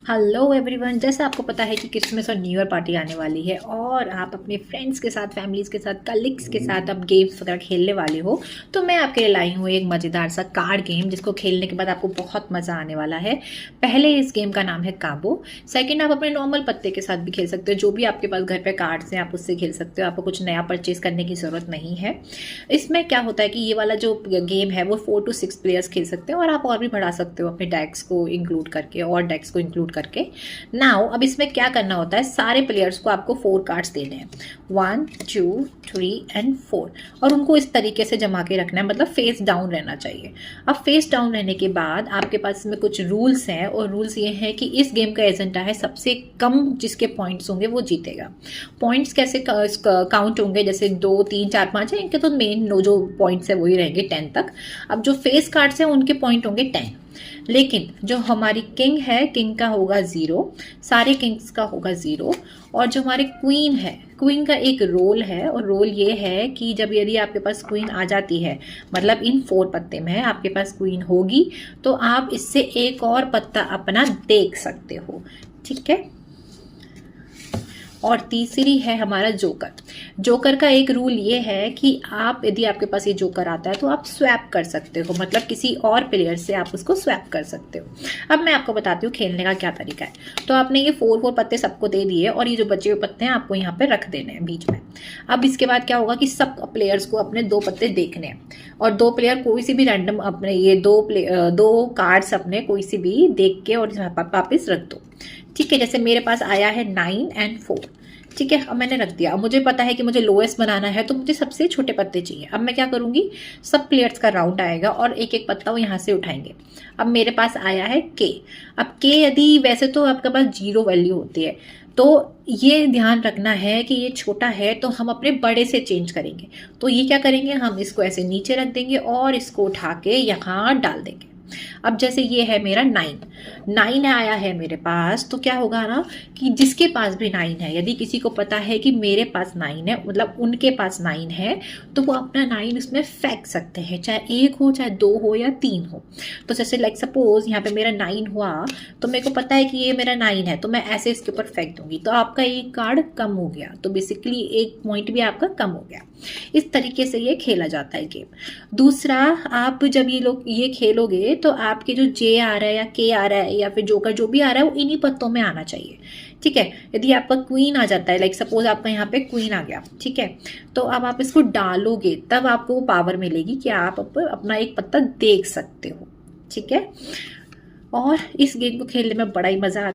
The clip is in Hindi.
Hello everyone. जैसे आपको पता है कि क्रिसमस और न्यू ईयर पार्टी आने वाली है और आप अपने फ्रेंड्स के साथ, फैमिलीज के साथ, कलीग्स के साथ अब गेम्स वगैरह खेलने वाले हो, तो मैं आपके लिए लाई हूँ एक मज़ेदार सा कार्ड गेम जिसको खेलने के बाद आपको बहुत मज़ा आने वाला है। पहले इस गेम का नाम है काबो। सेकंड, आप अपने नॉर्मल पत्ते के साथ भी खेल सकते हो, जो भी आपके पास घर पे कार्ड्स हैं आप उससे खेल सकते हो, आपको कुछ नया परचेज करने की ज़रूरत नहीं है। इसमें क्या होता है कि ये वाला जो गेम है वो 4 to 6 प्लेयर्स खेल सकते हो और आप और भी बढ़ा सकते हो अपने डेक्स को इंक्लूड करके और डेक्स को इंक्लूड करके। नाउ अब इसमें क्या करना होता है, सारे प्लेयर्स को आपको 4 कार्ड्स देने हैं, 1 2 3 एंड 4, और उनको इस तरीके से जमा के रखना है, मतलब फेस डाउन रहना चाहिए। अब फेस डाउन रहने के बाद आपके पास इसमें कुछ रूल्स हैं और रूल्स ये हैं कि इस गेम का एजेंडा है सबसे कम जिसके पॉइंट्स होंगे वो जीतेगा। पॉइंट्स कैसे काउंट होंगे, जैसे 2 3 4 5 है, इनके तो मेन जो पॉइंट्स है वही रहेंगे 10 तक। अब जो फेस कार्ड्स हैं उनके पॉइंट होंगे 10, लेकिन जो हमारी किंग है, किंग का होगा 0, सारे किंग्स का होगा 0। और जो हमारे क्वीन है, क्वीन का एक रोल है और रोल ये है कि जब यदि आपके पास क्वीन आ जाती है, मतलब इन 4 पत्ते में आपके पास क्वीन होगी, तो आप इससे एक और पत्ता अपना देख सकते हो, ठीक है। और तीसरी है हमारा जोकर। जोकर का एक रूल ये है कि आप, यदि आपके पास ये जोकर आता है तो आप स्वैप कर सकते हो, मतलब किसी और प्लेयर से आप उसको स्वैप कर सकते हो। अब मैं आपको बताती हूँ खेलने का क्या तरीका है। तो आपने ये 4 पत्ते सबको दे दिए और ये जो बचे हुए पत्ते हैं आपको यहाँ पे रख देने हैं बीच में। अब इसके बाद क्या होगा कि सब प्लेयर्स को अपने 2 पत्ते देखने हैं और 2 प्लेयर कोई सी भी रैंडम अपने ये 2 कार्ड्स अपने कोई सी भी देख के और वापिस रख दो, ठीक है। जैसे मेरे पास आया है 9 एंड 4, ठीक है। अब मैंने रख दिया। अब मुझे पता है कि मुझे लोएस्ट बनाना है तो मुझे सबसे छोटे पत्ते चाहिए। अब मैं क्या करूंगी, सब प्लेयर्स का राउंड आएगा और एक एक पत्ता वो यहाँ से उठाएंगे। अब मेरे पास आया है के। अब के यदि वैसे तो आपके पास 0 वैल्यू होती है, तो ये ध्यान रखना है कि ये छोटा है तो हम अपने बड़े से चेंज करेंगे। तो ये क्या करेंगे, हम इसको ऐसे नीचे रख देंगे और इसको उठा के यहाँ डाल देंगे। अब जैसे ये है मेरा 9 आया है मेरे पास, तो क्या होगा ना कि जिसके पास भी 9 है, यदि किसी को पता है कि मेरे पास 9 है, मतलब उनके पास 9 है, तो वो अपना 9 उसमें फेंक सकते हैं, चाहे 1 हो, चाहे 2 हो या 3 हो। तो जैसे लाइक सपोज यहाँ पे मेरा 9 हुआ, तो मेरे को पता है कि ये मेरा 9 है, तो मैं ऐसे इसके ऊपर फेंक दूंगी, तो आपका एक कार्ड कम हो गया, तो बेसिकली एक पॉइंट भी आपका कम हो गया। इस तरीके से ये खेला जाता है गेम। दूसरा, आप जब ये खेलोगे तो आपके जो जे आ रहा है या के आ रहा है या फिर जोकर जो भी आ रहा है वो इन्हीं पत्तों में आना चाहिए, ठीक है। यदि आपका क्वीन आ जाता है, लाइक सपोज आपका यहाँ पे क्वीन आ गया, ठीक है, तो अब आप इसको डालोगे तब आपको वो पावर मिलेगी कि आप अपना एक पत्ता देख सकते हो, ठीक है। और इस गेम को खेलने में बड़ा ही मजा आता है।